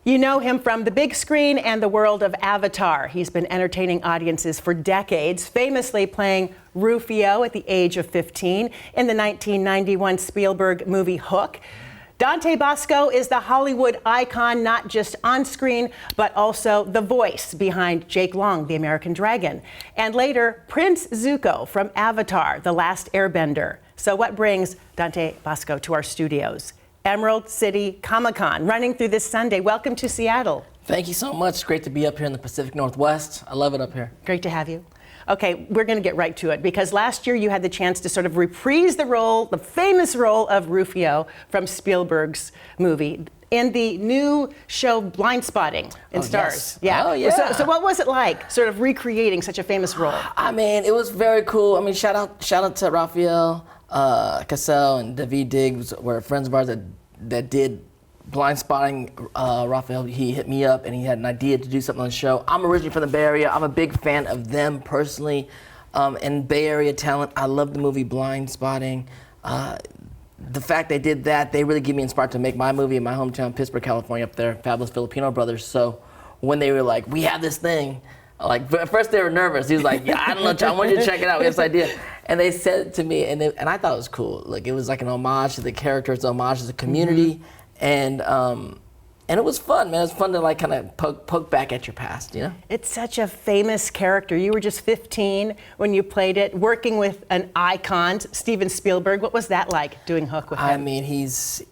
You know him from the big screen and the world of Avatar. He's been entertaining audiences for decades, famously playing Rufio at the age of 15 in the 1991 Spielberg movie Hook. Dante Basco is the Hollywood icon, not just on screen, but also the voice behind Jake Long, the American Dragon, and later Prince Zuko from Avatar, The Last Airbender. So what brings Dante Basco to our studios? Emerald City Comic-Con, running through this Sunday. Welcome to Seattle. Thank you so much. Great to be up here in the Pacific Northwest. I love it up here. Great to have you. Okay, we're going to get right to it because last year you had the chance to sort of reprise the role, the famous role of Rufio from Spielberg's movie in the new show Blind Spotting in Stars. Yes. Yeah. Oh, yeah. So what was it like, sort of recreating such a famous role? I mean, it was very cool. I mean, shout out to Raphael Cassell and David Diggs were friends of ours that did Blind Spotting. Raphael, he hit me up and he had an idea to do something on the show. I'm originally from the Bay Area. I'm a big fan of them personally, and Bay Area talent. I love the movie Blind Spotting. The fact they did that, they really get me inspired to make my movie in my hometown, Pittsburgh, California, up there, Fabulous Filipino Brothers. So when they were like, we have this thing, like at first they were nervous. He was like, yeah, I don't know, I want you to check it out. We have this idea. And they said it to me, and I thought it was cool. Like, it was like an homage to the characters, an homage to the community. Mm-hmm. And it was fun, man. It was fun to like kind of poke back at your past, you know? It's such a famous character. You were just 15 when you played it, working with an icon, Steven Spielberg. What was that like, doing Hook with him? I mean, he's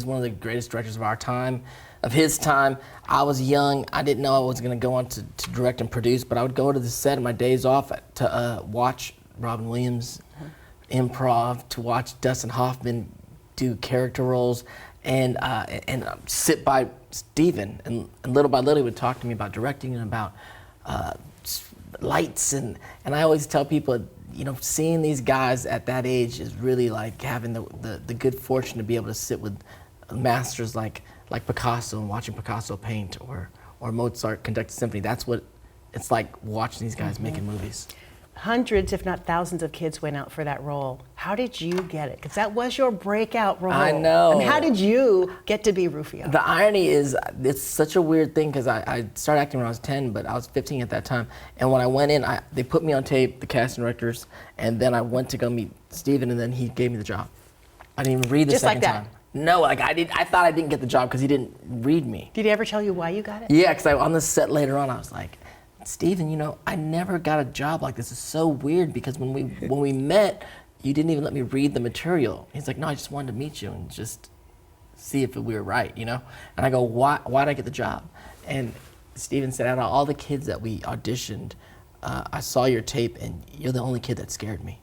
one of the greatest directors of our time, of his time. I was young. I didn't know I was going to go on to direct and produce, but I would go to the set on my days off to watch Robin Williams improv, to watch Dustin Hoffman do character roles, and sit by Steven, and little by little he would talk to me about directing and about lights, and I always tell people, you know, seeing these guys at that age is really like having the good fortune to be able to sit with masters like Picasso and watching Picasso paint, or Mozart conduct a symphony. That's what it's like watching these guys making movies. Hundreds, if not thousands, of kids went out for that role. How did you get it? Because that was your breakout role. I know. I mean, how did you get to be Rufio? The irony is, it's such a weird thing because I started acting when I was 10, but I was 15 at that time. And when I went in, they put me on tape, the casting directors, and then I went to go meet Steven, and then he gave me the job. I didn't even read the second time. No, like I thought I didn't get the job because he didn't read me. Did he ever tell you why you got it? Yeah, because on the set later on, I was like, Steven, you know, I never got a job like this. It's so weird because when we met, you didn't even let me read the material. He's like, no, I just wanted to meet you and just see if we were right, you know? And I go, why'd I get the job? And Steven said, out of all the kids that we auditioned, I saw your tape and you're the only kid that scared me.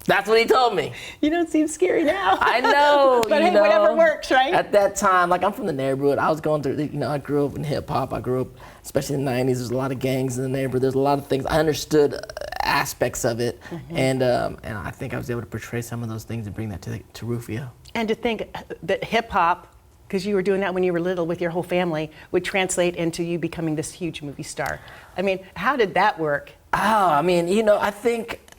That's what he told me. You don't seem scary now. I know. But hey, whatever works, right? At that time, like, I'm from the neighborhood. I was going through, you know, I grew up in hip hop. I grew up, especially in the 90s, there's a lot of gangs in the neighborhood. There's a lot of things. I understood aspects of it. And I think I was able to portray some of those things and bring that to Rufio. And to think that hip hop, because you were doing that when you were little with your whole family, would translate into you becoming this huge movie star. I mean, how did that work? Oh, I mean, you know,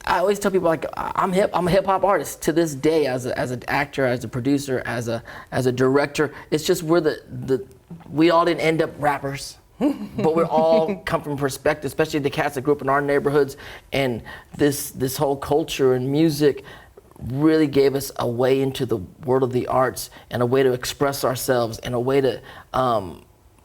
I always tell people, like, I'm a hip hop artist to this day, as an actor, as a producer, as a director. It's just we all didn't end up rappers, but we're all come from perspective, especially the cats that grew up in our neighborhoods, and this whole culture and music really gave us a way into the world of the arts and a way to express ourselves and a way to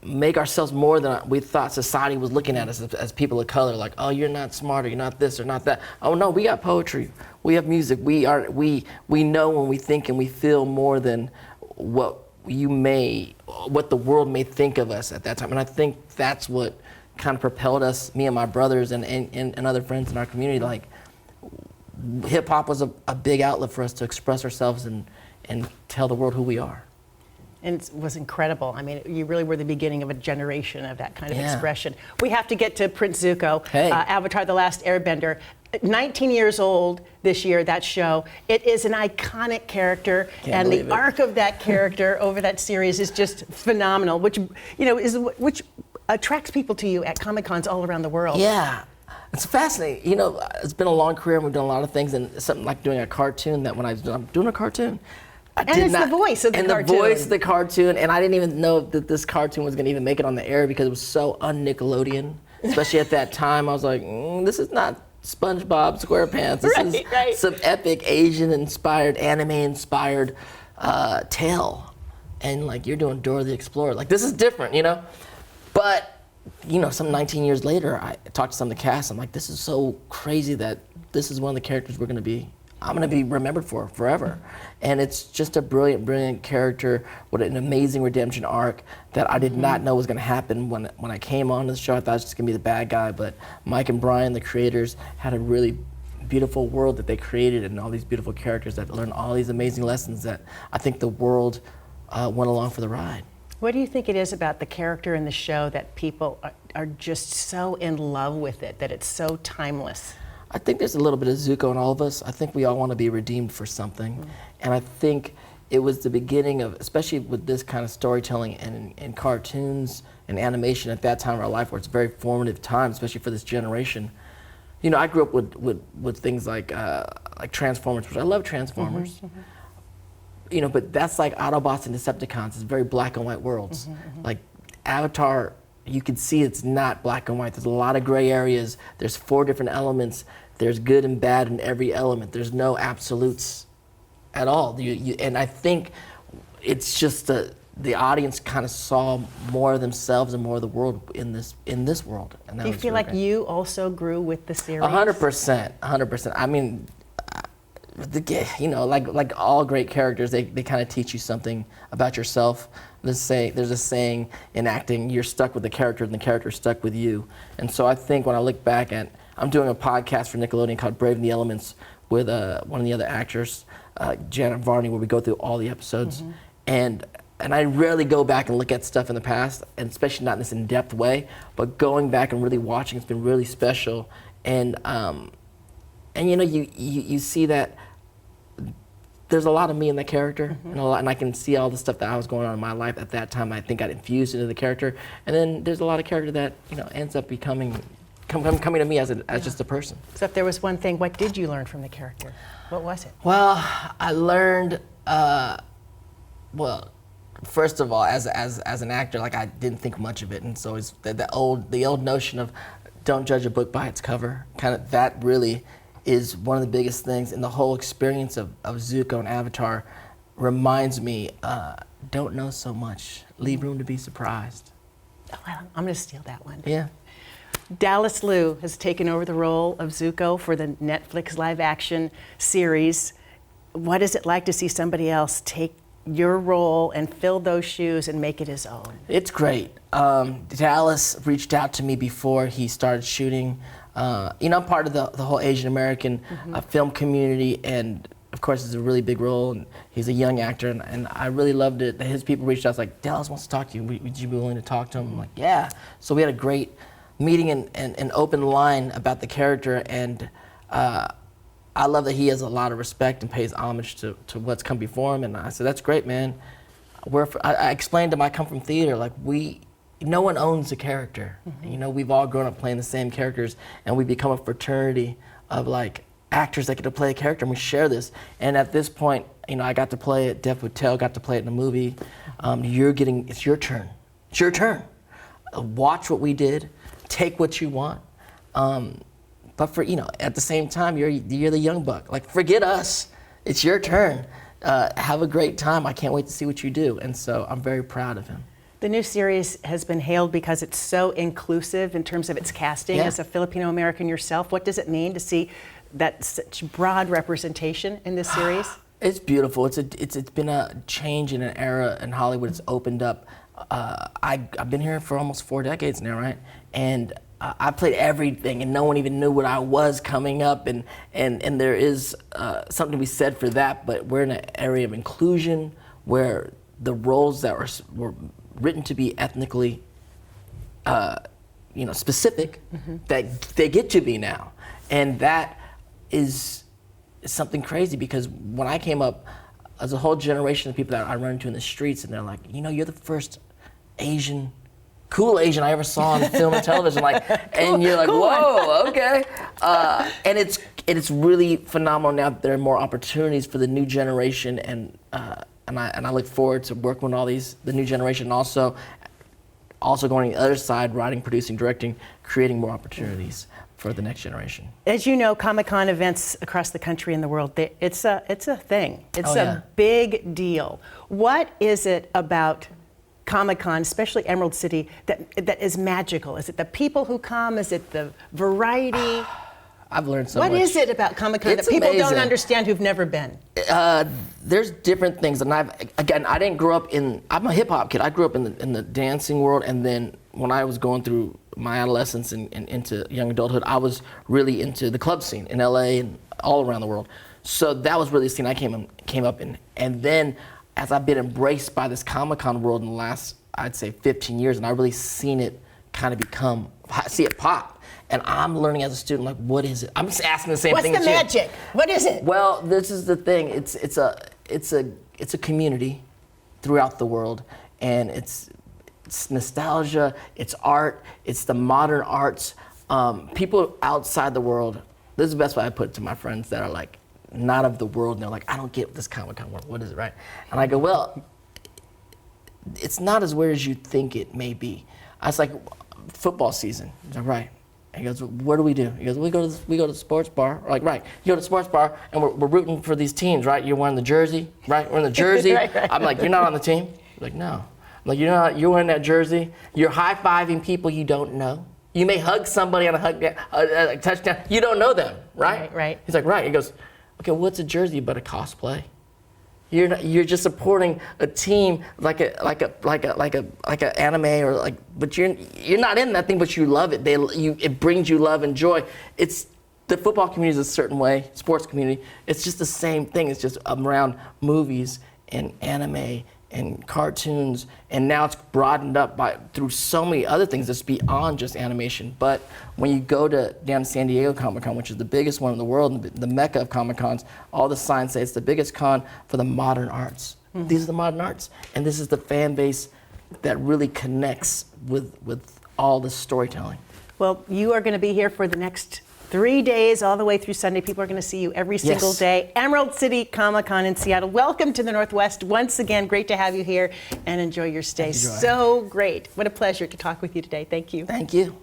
make ourselves more than we thought society was looking at us as people of color. Like, oh, you're not smart, or you're not this or not that. Oh no, we got poetry, we have music, we know when we think and we feel more than what the world may think of us at that time. And I think that's what kind of propelled us, me and my brothers and other friends in our community. Like, hip hop was a big outlet for us to express ourselves and tell the world who we are. And it was incredible. I mean, you really were the beginning of a generation of that kind of expression. We have to get to Prince Zuko, Avatar, The Last Airbender. 19 years old this year, that show. It is an iconic character, and the arc of that character over that series is just phenomenal, which, you know, which attracts people to you at Comic-Cons all around the world. Yeah. It's fascinating. You know, it's been a long career and we've done a lot of things, and something like doing a cartoon, that when I'm doing a cartoon, And it's the voice of the cartoon. And the voice of the cartoon, and I didn't even know that this cartoon was gonna even make it on the air because it was so un-Nickelodeon, especially at that time. I was like, this is not SpongeBob SquarePants. This is some epic Asian-inspired, anime-inspired tale. And like, you're doing Dora the Explorer. Like, this is different, you know? But, you know, some 19 years later, I talked to some of the cast. I'm like, this is so crazy that this is one of the characters I'm gonna be remembered for forever. And it's just a brilliant, brilliant character with an amazing redemption arc that I did not know was gonna happen when I came on the show. I thought it was just gonna be the bad guy, but Mike and Brian, the creators, had a really beautiful world that they created and all these beautiful characters that learned all these amazing lessons that I think the world went along for the ride. What do you think it is about the character in the show that people are just so in love with it, that it's so timeless? I think there's a little bit of Zuko in all of us. I think we all want to be redeemed for something. And I think it was the beginning of, especially with this kind of storytelling and cartoons and animation at that time of our life, where it's a very formative time, especially for this generation. You know, I grew up with things like Transformers, which I love Transformers. You know, but that's like Autobots and Decepticons. It's very black and white worlds. Like Avatar, you can see it's not black and white. There's a lot of gray areas. There's 4 different elements. There's good and bad in every element. There's no absolutes at all. And I think it's just the audience kind of saw more of themselves and more of the world in this world. And that Do you feel really like great. you also grew with the series? 100%, 100%. I mean, you know, like all great characters, they kind of teach you something about yourself. There's a saying in acting, you're stuck with the character and the character's stuck with you. And so I think when I look back at, I'm doing a podcast for Nickelodeon called Brave in the Elements with one of the other actors, Janet Varney, where we go through all the episodes. And I rarely go back and look at stuff in the past, and especially not in this in-depth way, but going back and really watching, it's been really special. And you know, you see that there's a lot of me in that character, and I can see all the stuff that I was going on in my life at that time. I think got infused into the character, and then there's a lot of character that, you know, ends up coming to me as just a person. So if there was one thing, what did you learn from the character? What was it? Well, I learned, well, first of all, as an actor, like, I didn't think much of it, and so it's the old notion of don't judge a book by its cover. Kind of that really is one of the biggest things, and the whole experience of Zuko and Avatar reminds me, don't know so much, leave room to be surprised. Oh, well, I'm going to steal that one. Yeah. Dallas Liu has taken over the role of Zuko for the Netflix live-action series. What is it like to see somebody else take your role and fill those shoes and make it his own? It's great. Dallas reached out to me before he started shooting. You know, I'm part of the whole Asian American film community, and of course it's a really big role, and he's a young actor, and I really loved it that his people reached out. I was like, Dallas wants to talk to you. Would you be willing to talk to him? I'm like, yeah. So we had a great meeting and open line about the character, and I love that he has a lot of respect and pays homage to what's come before him, and I said, that's great, man. I explained to him I come from theater, like no one owns a character. You know, we've all grown up playing the same characters, and we become a fraternity of like actors that get to play a character, and we share this. And at this point, you know, I got to play it, Dev Patel got to play it in a movie. It's your turn. It's your turn. Watch what we did, take what you want. But for, you know, at the same time, you're the young buck. Like, forget us. It's your turn. Have a great time. I can't wait to see what you do. And so I'm very proud of him. The new series has been hailed because it's so inclusive in terms of its casting. As a Filipino American yourself, what does it mean to see that such broad representation in this series? It's beautiful. It's been a change in an era in Hollywood. It's opened up. I've been here for almost 4 decades now, right? And I played everything, and no one even knew what I was coming up. And there is something to be said for that. But we're in an area of inclusion where the roles that were written to be ethnically, specific, that they get to be now, and that is something crazy, because when I came up, there's a whole generation of people that I run into in the streets, and they're like, you know, you're the first cool Asian I ever saw on film and television, like, and you're like, whoa, okay, and it's really phenomenal now that there are more opportunities for the new generation, and I look forward to working with the new generation, also going to the other side, writing, producing, directing, creating more opportunities for the next generation. As you know, Comic-Con events across the country and the world, it's a thing. It's yeah. a big deal. What is it about Comic-Con, especially Emerald City, that is magical? Is it the people who come? Is it the variety? I've learned so much. What is it about Comic-Con that people don't understand who've never been? There's different things, and I didn't grow up I'm a hip hop kid. I grew up in the dancing world, and then when I was going through my adolescence and into young adulthood, I was really into the club scene in LA and all around the world. So that was really the scene I came up in. And then as I've been embraced by this Comic-Con world in the last, I'd say 15 years, and I've really seen it kind of see it pop. And I'm learning as a student, like, what is it? I'm just asking the same thing as you. What's the magic? What is it? Well, this is the thing. It's a community throughout the world, and it's nostalgia, it's art, it's the modern arts. People outside the world, this is the best way I put it to my friends that are like not of the world, and they're like, I don't get this Comic-Con world, what is it, right? And I go, well, it's not as weird as you think it may be. I was like, football season. He's like, right. He goes, what do we do? He goes, we go to the sports bar. We're like, right. You go to the sports bar, and we're rooting for these teams, right? You're wearing the jersey, right? We're in the jersey. Right. I'm like, you're not on the team? He's like, no. I'm like, you're wearing that jersey. You're high-fiving people you don't know. You may hug somebody on a touchdown. You don't know them, right? Right. He's like, right. He goes, okay, what's a jersey but a cosplay? You're just supporting a team like a anime or like, but you're not in that thing, but you love it. It brings you love and joy. It's the football community is a certain way, sports community. It's just the same thing. It's just around movies and anime and cartoons, and now it's broadened up through so many other things that's beyond just animation. But when you go down to San Diego Comic-Con, which is the biggest one in the world, the mecca of Comic-Cons, all the signs say it's the biggest con for the modern arts. Mm-hmm. These are the modern arts, and this is the fan base that really connects with all the storytelling. Well, you are going to be here for the next 3 days, all the way through Sunday. People are going to see you every single day. Emerald City Comic-Con in Seattle. Welcome to the Northwest. Once again, great to have you here, and enjoy your stay. So great. What a pleasure to talk with you today. Thank you. Thank you.